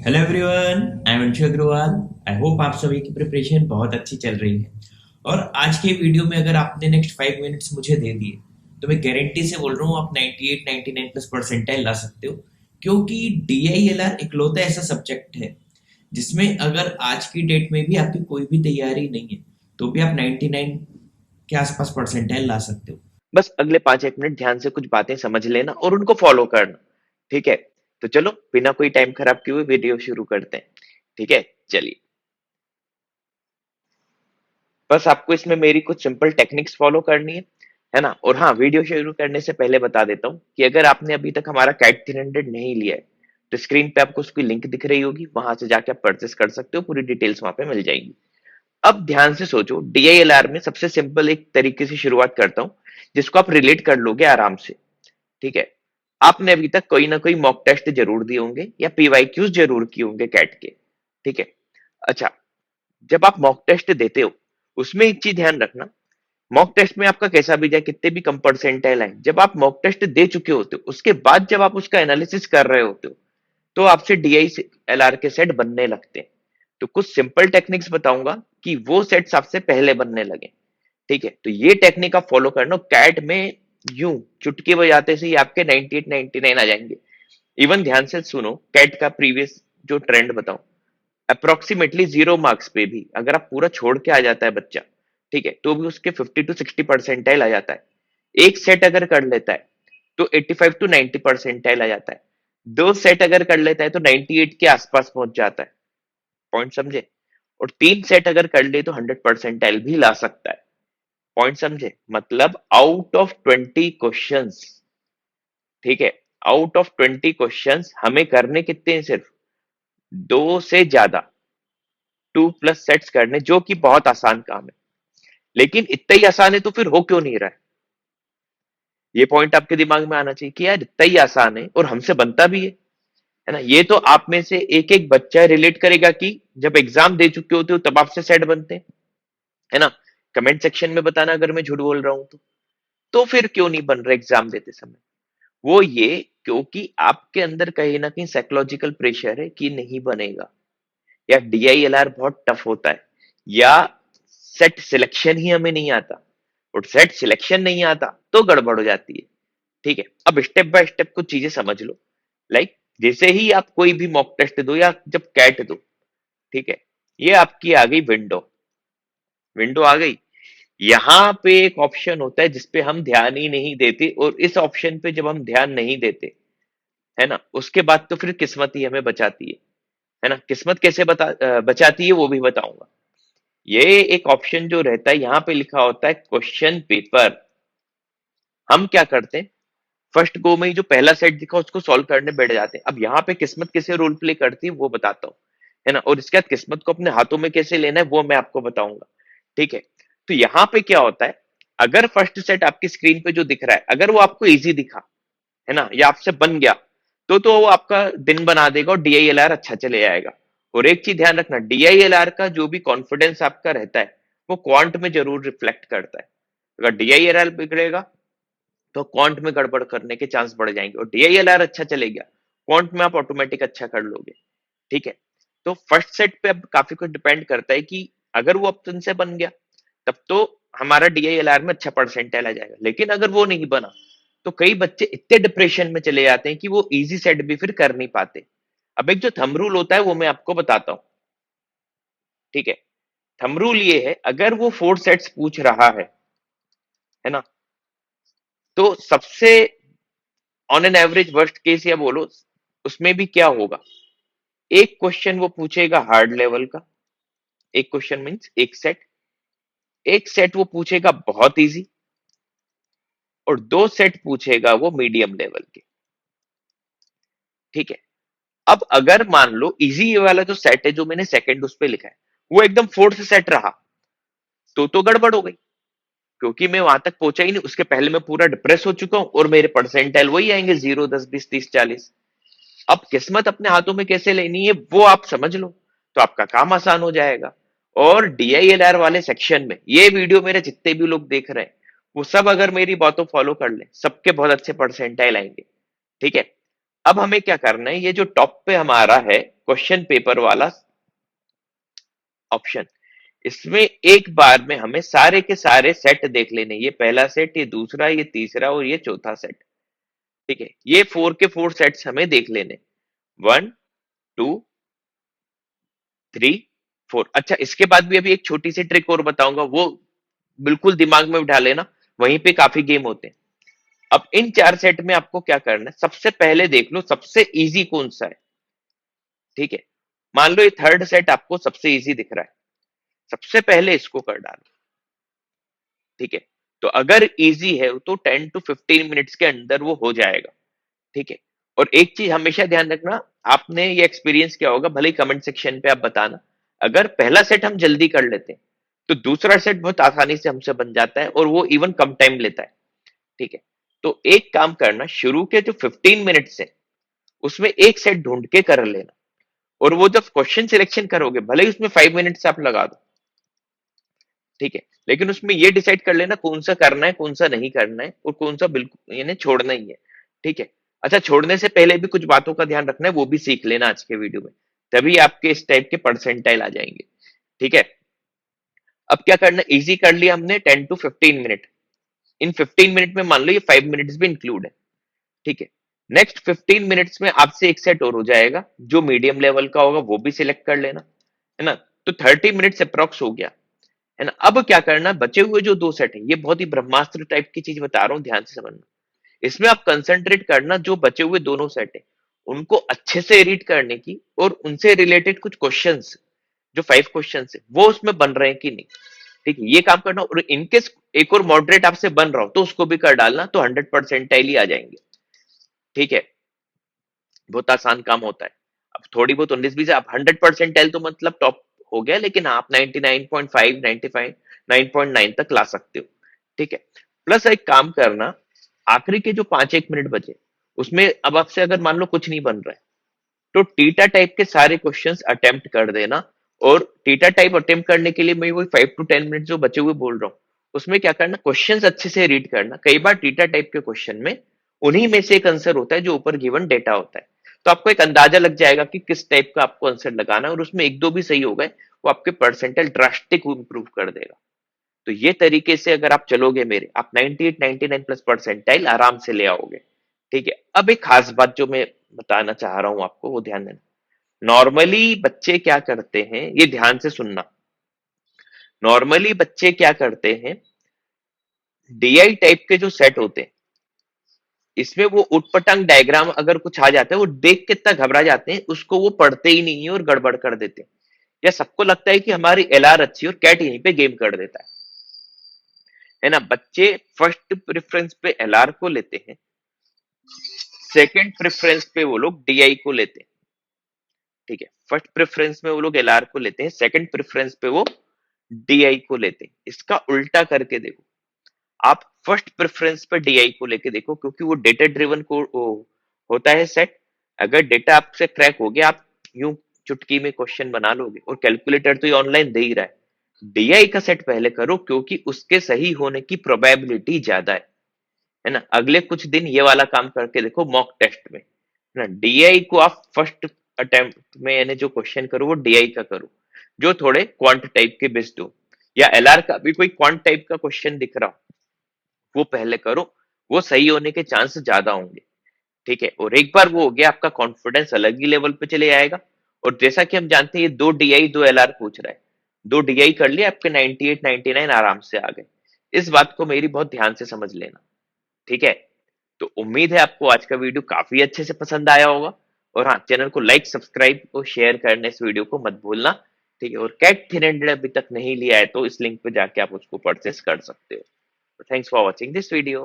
Hello everyone, I am Anshu Agrawal. I hope आप सभी की प्रिपरेशन बहुत अच्छी चल रही है। और आज के वीडियो में अगर आपने नेक्स्ट 5 मिनट्स मुझे दे दिए तो मैं गारंटी से बोल रहा हूँ आप 98 99 प्लस परसेंटाइल ला सकते हो। क्योंकि DILR इकलौता ऐसा सब्जेक्ट है जिसमें अगर आज की डेट में भी आपकी कोई भी तैयारी नहीं है तो भी आप 99 के आसपास परसेंटाइल ला सकते हो। बस अगले 5 एक मिनट ध्यान से कुछ बातें समझ लेना और उनको फॉलो करना। ठीक है, तो चलो बिना कोई टाइम खराब किए हुए वीडियो शुरू करते हैं। ठीक है, चलिए। बस आपको इसमें मेरी कुछ सिंपल टेक्निक्स फॉलो करनी है ना। और हाँ, वीडियो शुरू करने से पहले बता देता हूँ कि अगर आपने अभी तक हमारा कैट 300 नहीं लिया है तो स्क्रीन पे आपको उसकी लिंक दिख रही होगी, वहां से जाके आप परचेस कर सकते हो। पूरी डिटेल्स वहां पे मिल जाएंगी। अब ध्यान से सोचो, DILR में सबसे सिंपल एक तरीके से शुरुआत करता हूँ जिसको आप रिलेट कर लोगे आराम से। ठीक है, आपने अभी तक कोई ना कोई मॉक टेस्ट जरूर दिए होंगे या PYQs जरूर किए होंगे कैट के। ठीक है, अच्छा, जब आप मॉक टेस्ट देते हो उसमें एक चीज ध्यान रखना। मॉक टेस्ट में आपका कैसा भी जाए, कितने भी कम परसेंटाइल आए, जब आप मॉक टेस्ट दे चुके होते हो उसके बाद जब आप उसका एनालिसिस कर रहे होते हो तो आपसे DILR के सेट बनने लगते हैं। तो कुछ सिंपल टेक्निक्स बताऊंगा कि वो सेट्स आपसे पहले बनने लगे। ठीक है, तो ये टेक्निक आप फॉलो करना। कैट में यूं चुटकी बजाते से ही आपके 98 99 आ जाएंगे। इवन ध्यान से सुनो, कैट का प्रीवियस जो ट्रेंड बताऊं, अप्रोक्सीमेटली 0 मार्क्स पे भी अगर आप पूरा छोड़ के आ जाता है बच्चा, ठीक है, तो भी उसके 50 to 60 परसेंटाइल आ जाता है। एक सेट अगर कर लेता है तो 85 to 90 परसेंटाइल आ जाता है। दो सेट अगर कर लेता है तो 98 के आसपास पहुंच जाता है। पॉइंट समझे? और तीन सेट अगर कर ले तो 100 परसेंटाइल भी ला सकता है। पॉइंट समझे? मतलब आउट ऑफ 20 क्वेश्चंस, ठीक है, आउट ऑफ 20 क्वेश्चंस हमें करने कितने हैं? सिर्फ दो से ज्यादा, 2+ सेट्स करने, जो कि बहुत आसान काम है। लेकिन इतना ही आसान है तो फिर हो क्यों नहीं रहा है? ये पॉइंट आपके दिमाग में आना चाहिए कि यार इतना ही आसान है और हमसे बनता भी है ना। ये तो आप में से एक एक बच्चा रिलेट करेगा कि जब एग्जाम दे चुके होते हो तब आपसे सेट बनते हैं, है ना। कमेंट सेक्शन में बताना अगर मैं झूठ बोल रहा हूं तो फिर क्यों नहीं बन रहा एग्जाम देते समय? वो ये, क्योंकि आपके अंदर कहीं ना कहीं साइकोलॉजिकल प्रेशर है कि नहीं बनेगा, या DILR बहुत टफ होता है, या सेट सिलेक्शन ही हमें नहीं आता। और सेट सिलेक्शन नहीं आता तो गड़बड़ हो जाती है। ठीक है, अब स्टेप बाय स्टेप कुछ चीजें समझ लो। लाइक, जैसे ही आप कोई भी मॉक टेस्ट दो या जब कैट दो, ठीक है, ये आपकी आ गई विंडो। विंडो आ गई। यहाँ पे एक ऑप्शन होता है जिसपे हम ध्यान ही नहीं देते, और इस ऑप्शन पे जब हम ध्यान नहीं देते, है ना, उसके बाद तो फिर किस्मत ही हमें बचाती है ना। किस्मत कैसे बचाती है वो भी बताऊंगा। ये एक ऑप्शन जो रहता है, यहाँ पे लिखा होता है क्वेश्चन पेपर। हम क्या करते हैं, फर्स्ट गो में ही जो पहला सेट दिखा उसको सॉल्व करने बैठ जाते हैं। अब यहाँ पे किस्मत कैसे रोल प्ले करती है वो बताता हूँ, है ना। और इसके बाद किस्मत को अपने हाथों में कैसे लेना है वो मैं आपको बताऊंगा। ठीक है, तो यहाँ पे क्या होता है, अगर फर्स्ट सेट आपकी स्क्रीन पे जो दिख रहा है अगर वो आपको इजी दिखा, है ना, या आपसे बन गया, तो वो आपका दिन बना देगा और DILR अच्छा चले जाएगा। और एक चीज ध्यान रखना, DILR का जो भी कॉन्फिडेंस आपका रहता है वो क्वांट में जरूर रिफ्लेक्ट करता है। अगर DILR बिगड़ेगा तो क्वांट में गड़बड़ करने के चांस बढ़ जाएंगे, और DILR अच्छा चलेगा क्वांट में आप ऑटोमेटिक अच्छा कर लोगे। ठीक है, तो फर्स्ट सेट पे अब काफी कुछ डिपेंड करता है कि अगर वो ऑप्शन से बन गया तब तो हमारा DILR में अच्छा परसेंटाइल आ जाएगा। लेकिन अगर वो नहीं बना तो कई बच्चे इतने डिप्रेशन में चले जाते हैं कि वो इजी सेट भी फिर कर नहीं पाते। अब एक जो थंब रूल होता है वो मैं आपको बताता हूँ। ठीक है, थंब रूल ये है, अगर वो 4 सेट्स पूछ रहा है ना, तो सबसे on an average worst case या बोलो, उसमें भी क्या होगा, एक क्वेश्चन वो पूछेगा हार्ड लेवल का, एक क्वेश्चन मींस एक सेट, एक सेट वो पूछेगा बहुत इजी, और दो सेट पूछेगा वो मीडियम लेवल के। ठीक है, अब अगर मान लो इजी वाला जो सेट है जो मैंने सेकंड उस पे लिखा है वो एकदम फोर्थ सेट रहा, तो गड़बड़ हो गई, क्योंकि मैं वहां तक पहुंचा ही नहीं। उसके पहले मैं पूरा डिप्रेस हो चुका हूं और मेरे परसेंटाइल वही आएंगे 0 10 20 30 40। अब किस्मत अपने हाथों में कैसे लेनी है वो आप समझ लो, तो आपका काम आसान हो जाएगा। और DILR वाले सेक्शन में ये वीडियो मेरे जितने भी लोग देख रहे हैं वो सब अगर मेरी बातों फॉलो कर ले, सबके बहुत अच्छे परसेंटाइल आएंगे। ठीक है, अब हमें क्या करना है, ये जो टॉप पे हमारा है क्वेश्चन पेपर वाला ऑप्शन। इसमें एक बार में हमें सारे के सारे सेट देख लेने, ये पहला सेट, ये दूसरा, ये तीसरा और ये चौथा सेट। ठीक है, ये 4 के 4 सेट्स हमें देख लेने, 1 2 3 4। अच्छा, इसके बाद भी अभी एक छोटी सी ट्रिक और बताऊंगा, वो बिल्कुल दिमाग में बिठा लेना, वहीं पे काफी गेम होते हैं। अब इन 4 सेट में आपको क्या करना है, सबसे पहले देख लो सबसे इजी कौन सा है। ठीक है, मान लो ये थर्ड सेट आपको सबसे इजी दिख रहा है, सबसे पहले इसको कर डालो। ठीक है, तो अगर इजी है तो 10 टू 15 मिनट्स के अंदर वो हो जाएगा। ठीक है, और एक चीज हमेशा ध्यान रखना, आपने ये एक्सपीरियंस किया होगा, भले ही कमेंट सेक्शन पे आप बताना, अगर पहला सेट हम जल्दी कर लेते हैं तो दूसरा सेट बहुत आसानी से हमसे बन जाता है और वो इवन कम टाइम लेता है। ठीक है, तो एक काम करना, शुरू के जो 15 मिनट्स है उसमें एक सेट ढूंढ के कर लेना, और वो जब क्वेश्चन सिलेक्शन करोगे भले ही उसमें 5 मिनट्स आप लगा दो। ठीक है, लेकिन उसमें ये डिसाइड कर लेना कौन सा करना है कौन सा नहीं करना है और कौन सा बिल्कुल यानी छोड़ना ही है। ठीक है, अच्छा, छोड़ने से पहले भी कुछ बातों का ध्यान रखना है, वो भी सीख लेना आज के वीडियो में, तभी आपके इस टाइप के परसेंटाइल आ जाएंगे। ठीक है, अब क्या करना, इजी कर लिया हमने 10 टू 15 मिनट, इन 15 मिनट में मान लो ये 5 मिनट्स भी इंक्लूड है। ठीक है, नेक्स्ट 15 मिनट्स में आपसे एक सेट और हो जाएगा, जो मीडियम लेवल का होगा वो भी सिलेक्ट कर लेना, है ना। तो 30 मिनट्स अप्रॉक्स हो गया, है ना। अब क्या करना, बचे हुए जो दो सेट है, ये बहुत ही ब्रह्मास्त्र टाइप की चीज बता रहा हूँ, ध्यान से समझना। इसमें आप कंसंट्रेट करना, जो बचे हुए दोनों सेट है उनको अच्छे से रीड करने की, और उनसे रिलेटेड कुछ क्वेश्चंस, जो 5 क्वेश्चंस है वो उसमें बन रहे हैं कि नहीं। ठीक है, ये काम करना, और इनकेस एक और मॉडरेट आपसे बन रहा हो तो उसको भी कर डालना, तो 100% ही आ जाएंगे। ठीक है, बहुत आसान काम होता है। अब थोड़ी बहुत 19-20, आप 100% तो मतलब टॉप हो गया, लेकिन आप 99.5 95 9.9 तक ला सकते हो। ठीक है, प्लस एक काम करना, आखिरी के जो 5-1 मिनट बचे उसमें अब आपसे अगर मान लो कुछ नहीं बन रहा है, तो टीटा टाइप के सारे क्वेश्चंस अटेम्प्ट कर देना। और टीटा टाइप अटेम्प्ट करने के लिए मैं वही 5 to 10 मिनट जो बचे हुए बोल रहा हूँ, उसमें क्या करना, क्वेश्चंस अच्छे से रीड करना। कई बार टीटा टाइप के क्वेश्चन में उन्हीं में से एक आंसर होता है जो ऊपर गिवन डेटा होता है, तो आपको एक अंदाजा लग जाएगा कि किस टाइप का आपको आंसर लगाना है, और उसमें एक दो भी सही हो गए वो आपके परसेंटाइल ड्रास्टिक इंप्रूव कर देगा। तो ये तरीके से अगर आप चलोगे मेरे, आप 98 99 प्लस परसेंटाइल आराम से ले आओगे। ठीक है, अब एक खास बात जो मैं बताना चाह रहा हूं आपको, वो ध्यान देना। नॉर्मली बच्चे क्या करते हैं, ये ध्यान से सुनना, नॉर्मली बच्चे क्या करते हैं, डीआई टाइप के जो सेट होते हैं इसमें वो उटपटांग डायग्राम अगर कुछ आ जाता है, वो देख के इतना घबरा जाते हैं, उसको वो पढ़ते ही नहीं है और गड़बड़ कर देते हैं, या सबको लगता है कि हमारी एलआर अच्छी है और कैट यहीं पे गेम कर देता है ना। बच्चे फर्स्ट प्रेफरेंस पे एलआर को लेते हैं, सेकंड प्रेफरेंस पे वो लोग डीआई को लेते हैं। ठीक है, फर्स्ट प्रेफरेंस में वो लोग एलआर को लेते हैं, सेकंड प्रेफरेंस पे वो डीआई को लेते हैं। इसका उल्टा करके देखो, आप फर्स्ट प्रेफरेंस पे डीआई को लेके देखो, क्योंकि वो डेटा ड्रिवन को होता है सेट। अगर डेटा आपसे क्रैक हो गया, आप यूं चुटकी में क्वेश्चन बना लोगे, और कैलकुलेटर तो ये ऑनलाइन दे ही रहा है। डीआई का सेट पहले करो, क्योंकि उसके सही होने की प्रोबेबिलिटी ज्यादा है ना। अगले कुछ दिन ये वाला काम करके देखो मॉक टेस्ट में, है ना। डीआई को आप फर्स्ट अटेम्प्ट में यानी जो क्वेश्चन करो वो डीआई का करो, जो थोड़े क्वांट टाइप के बेस्ड हो, या एलआर का भी कोई क्वांट टाइप का क्वेश्चन दिख रहा हो वो पहले करो, वो सही होने के चांस ज्यादा होंगे। ठीक है, और एक बार वो हो गया, आपका कॉन्फिडेंस अलग ही लेवल पे चले आएगा। और जैसा कि हम जानते हैं, ये दो डीआई दो एलआर पूछ रहा है, दो डीआई कर लिया, आपके 98 99 आराम से आ गए। इस बात को मेरी बहुत ध्यान से समझ लेना। ठीक है, तो उम्मीद है आपको आज का वीडियो काफी अच्छे से पसंद आया होगा, और हाँ, चैनल को लाइक सब्सक्राइब और शेयर करने इस वीडियो को मत भूलना। ठीक है, और कैट 300 अभी तक नहीं लिया है तो इस लिंक पे जाके आप उसको परचेस कर सकते हो। Thanks for watching this video.